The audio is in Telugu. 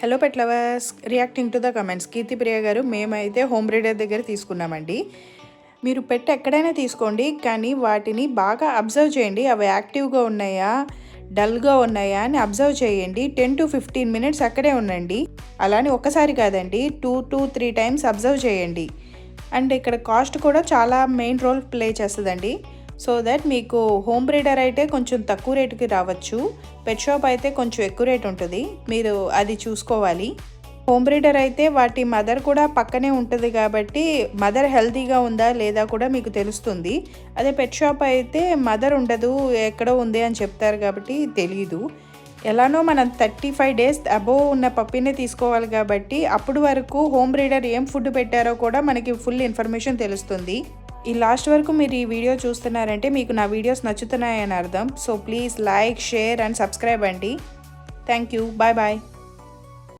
Hello pet lovers, reacting to the comments. Keerthipriya గారు, మేమైతే హోమ్ బ్రీడర్ దగ్గర తీసుకున్నామండి. మీరు పెట్ ఎక్కడైనా తీసుకోండి, కానీ వాటిని బాగా అబ్జర్వ్ చేయండి. అవి యాక్టివ్గా ఉన్నాయా, డల్గా ఉన్నాయా అని అబ్జర్వ్ చేయండి. 10 to 15 minutes అక్కడే ఉండండి. అలానే ఒక్కసారి కాదండి, 2 to 3 times అబ్జర్వ్ చేయండి. అండ్ ఇక్కడ కాస్ట్ కూడా చాలా మెయిన్ రోల్ ప్లే చేస్తుందండి. సో దట్ మీకు హోమ్ బ్రీడర్ అయితే కొంచెం తక్కువ రేటుకి రావచ్చు, పెట్ షాప్ అయితే కొంచెం ఎక్కువ రేట్ ఉంటుంది. మీరు అది చూసుకోవాలి. హోమ్ బ్రీడర్ అయితే వాటి మదర్ కూడా పక్కనే ఉంటుంది కాబట్టి మదర్ హెల్తీగా ఉందా లేదా కూడా మీకు తెలుస్తుంది. అదే పెట్ షాప్ అయితే మదర్ ఉండదు, ఎక్కడో ఉంది అని చెప్తారు కాబట్టి తెలియదు. ఎలానో మనం 35 days అబోవ్ ఉన్న పప్పీనే తీసుకోవాలి కాబట్టి అప్పుడు వరకు హోమ్ బ్రీడర్ ఏం ఫుడ్ పెట్టారో కూడా మనకి ఫుల్ ఇన్ఫర్మేషన్ తెలుస్తుంది. ఈ లాస్ట్ వరకు మీరు ఈ వీడియో చూస్తున్నారంటే మీకు నా వీడియోస్ నచ్చుతున్నాయని అర్థం. So please like, share and subscribe అండి. Thank you. Bye bye.